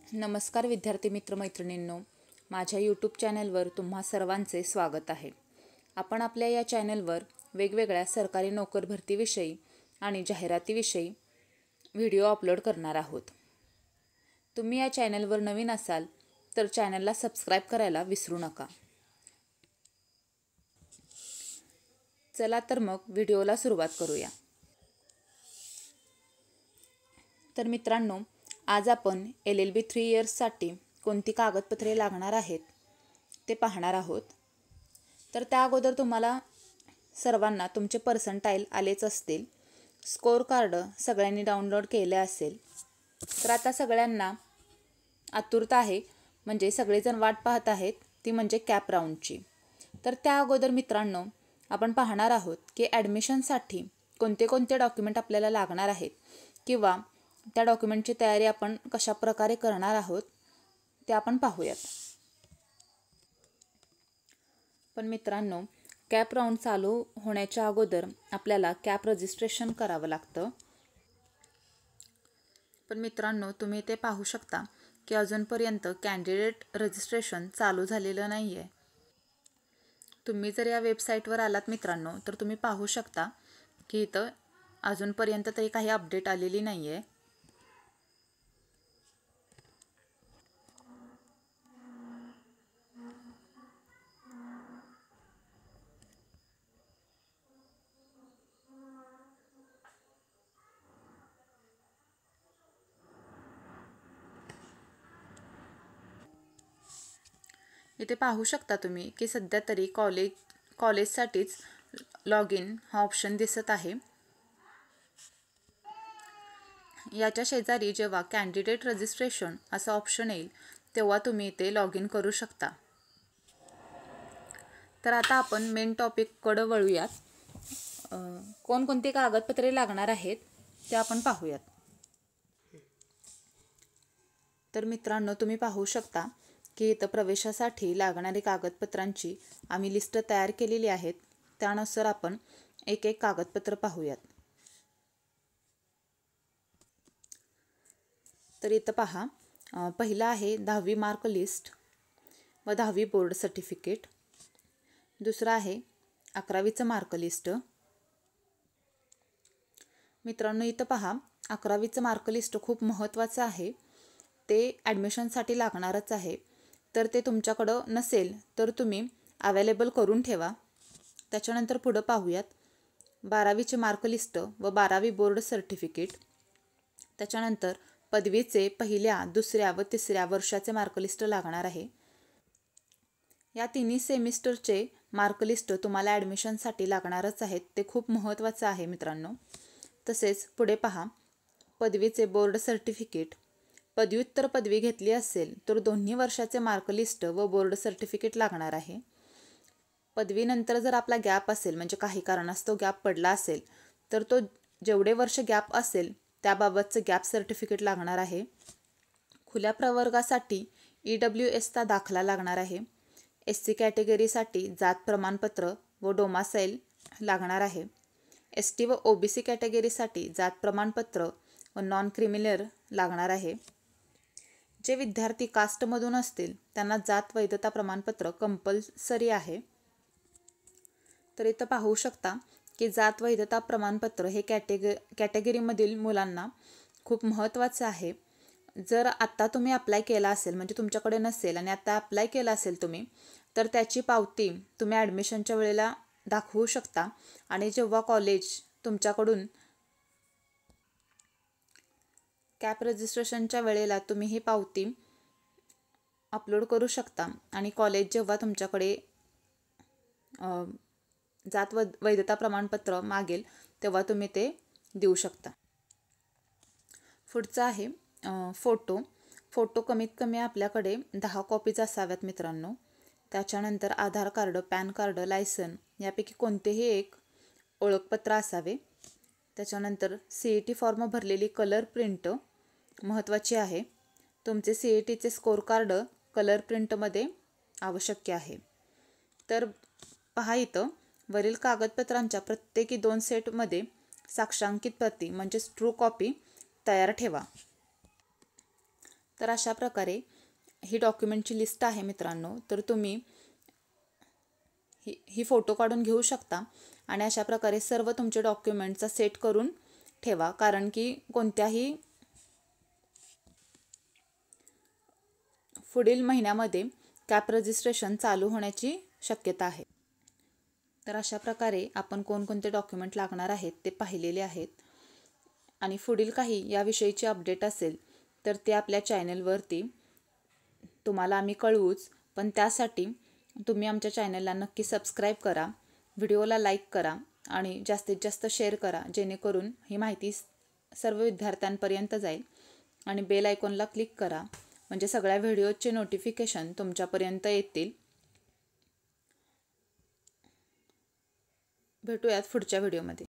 नमस्कार विद्यार्थी मित्र मैत्रिणींनो, माझ्या यूट्यूब चॅनलवर तुम्हा सर्वांचे स्वागत आहे. आपण आपल्या या चॅनलवर वेगवेगळ्या सरकारी नोकर भरतीविषयी आणि जाहिरातीविषयी व्हिडिओ अपलोड करणार आहोत. तुम्ही या चॅनलवर नवीन असाल तर चॅनलला सबस्क्राईब करायला विसरू नका. चला तर मग व्हिडिओला सुरुवात करूया. तर मित्रांनो, आज आपण LLB 3 इयर्ससाठी कोणती कागदपत्रे लागणार आहेत ते पाहणार आहोत. तर त्या अगोदर तुम्हाला सर्वांना तुमचे पर्सेंटाईल आलेच असतील. स्कोअर कार्ड सगळ्यांनी डाउनलोड केले असेल. तर आता सगळ्यांना आतुरता आहे, म्हणजे सगळेजण वाट पाहत आहेत, ती म्हणजे कॅप राऊंडची. तर त्या अगोदर मित्रांनो, आपण पाहणार आहोत की ॲडमिशनसाठी कोणते कोणते डॉक्युमेंट आपल्याला लागणार आहेत किंवा त्या डॉक्युमेंटची तयारी आपण कशा प्रकारे करणार आहोत ते आपण पाहूयात. पण मित्रांनो, कॅप राऊंड चालू होण्याच्या अगोदर आपल्याला कॅप रजिस्ट्रेशन करावं लागतं. पण मित्रांनो, तुम्ही ते पाहू शकता की अजूनपर्यंत कॅन्डिडेट रजिस्ट्रेशन चालू झालेलं नाही आहे. तुम्ही जर या वेबसाईटवर आलात मित्रांनो, तर तुम्ही पाहू शकता की इथं अजूनपर्यंत तरी काही अपडेट आलेली नाही आहे. इथे पाहू शकता तुम्ही की सध्या तरी कॉलेजसाठीच लॉग इन हा ऑप्शन दिसत आहे. याच्या शेजारी जेव्हा कॅन्डिडेट रजिस्ट्रेशन असं ऑप्शन येईल तेव्हा तुम्ही इथे लॉग इन करू शकता. तर आता आपण मेन टॉपिककडे वळूयात. कोणकोणती कागदपत्रे लागणार आहेत ते आपण पाहूयात. तर मित्रांनो, तुम्ही पाहू शकता की इथं प्रवेशासाठी लागणारी कागदपत्रांची आम्ही लिस्ट तयार केलेली आहेत. त्यानुसार आपण एक एक कागदपत्र पाहूयात. तर इथं पहा, पहिला आहे 10वी मार्क लिस्ट व 10वी बोर्ड सर्टिफिकेट. दुसरा आहे 11वीचं मार्क लिस्ट. मित्रांनो, इथं पहा, 11वीचं मार्क लिस्ट खूप महत्त्वाचं आहे. ते ॲडमिशनसाठी लागणारच आहे. तर ते तुमच्याकडं नसेल तर तुम्ही अवेलेबल करून ठेवा. त्याच्यानंतर पुढं पाहूयात 12वीचे मार्क लिस्ट व 12वी बोर्ड सर्टिफिकेट. त्याच्यानंतर पदवीचे पहिल्या, दुसऱ्या व तिसऱ्या वर्षाचे मार्क लिस्ट लागणार आहे. या तिन्ही सेमिस्टरचे मार्क लिस्ट तुम्हाला ॲडमिशनसाठी लागणारच आहेत. ते खूप महत्त्वाचं आहे मित्रांनो. तसेच पुढे पहा, पदवीचे बोर्ड सर्टिफिकेट. पदव्युत्तर पदवी घेतली असेल तर दोन्ही वर्षाचे मार्क लिस्ट व बोर्ड सर्टिफिकेट लागणार आहे. पदवीनंतर जर आपला गॅप असेल, म्हणजे काही कारणास्तव गॅप पडला असेल, तर तो जेवढे वर्ष गॅप असेल त्याबाबतचं गॅप सर्टिफिकेट लागणार आहे. खुल्या प्रवर्गासाठी EWSचा दाखला लागणार आहे. SC कॅटेगरीसाठी जात प्रमाणपत्र व डोमासाईल लागणार आहे. ST व OBC कॅटेगरीसाठी जात प्रमाणपत्र व नॉन क्रिमिनल लागणार आहे. जे विद्यार्थी कास्टमधून असतील त्यांना जात वैधता प्रमाणपत्र कंपल्सरी आहे. तर इथं पाहू शकता की जात वैधता प्रमाणपत्र हे कॅटेगरीमधील मुलांना खूप महत्त्वाचं आहे. जर आत्ता तुम्ही अप्लाय केला असेल, म्हणजे तुमच्याकडे नसेल आणि आता अप्लाय केला असेल तुम्ही, तर त्याची पावती तुम्ही ॲडमिशनच्या वेळेला दाखवू शकता. आणि जेव्हा कॉलेज तुमच्याकडून कॅप रजिस्ट्रेशनच्या वेळेला तुम्ही ही पावती अपलोड करू शकता. आणि कॉलेज जेव्हा तुमच्याकडे जात वैधता प्रमाणपत्र मागेल तेव्हा तुम्ही ते देऊ शकता. पुढचं आहे फोटो कमीत कमी आपल्याकडे 10 कॉपीज असाव्यात मित्रांनो. त्याच्यानंतर आधार कार्ड, पॅन कार्ड, लायसन यापैकी कोणतेही एक ओळखपत्र असावे. त्याच्यानंतर CET फॉर्म भरलेली कलर प्रिंट महत्त्वाची आहे. तुमचे CETचे स्कोअर कार्ड कलर प्रिंटमध्ये आवश्यक आहे. तर पहा, इथं वरील कागदपत्रांच्या प्रत्येकी 2 सेटमध्ये साक्षांकित प्रती म्हणजेच ट्रू कॉपी तयार ठेवा. तर अशा प्रकारे ही डॉक्युमेंटची लिस्ट आहे मित्रांनो. तर तुम्ही ही फोटो काढून घेऊ शकता आणि अशा प्रकारे सर्व तुमचे डॉक्युमेंटचा सेट करून ठेवा, कारण की कोणत्याही पुढील महिन्यामध्ये कॅप रजिस्ट्रेशन चालू होण्याची शक्यता आहे. तर अशा प्रकारे आपण कोणकोणते डॉक्युमेंट लागणार आहेत ते पाहिलेले आहेत. आणि पुढील काही याविषयीची अपडेट असेल तर ते आपल्या चॅनलवरती तुम्हाला आम्ही कळवूच. पण त्यासाठी तुम्ही आमच्या चॅनलला नक्की सबस्क्राईब करा, व्हिडिओला लाईक करा आणि जास्तीत जास्त शेअर करा, जेणेकरून ही माहिती सर्व विद्यार्थ्यांपर्यंत जाईल. आणि बेल आयकॉनला क्लिक करा, म्हणजे सगळ्या व्हिडिओचे नोटिफिकेशन तुमच्यापर्यंत येतील. भेटूयात पुढच्या व्हिडिओमध्ये.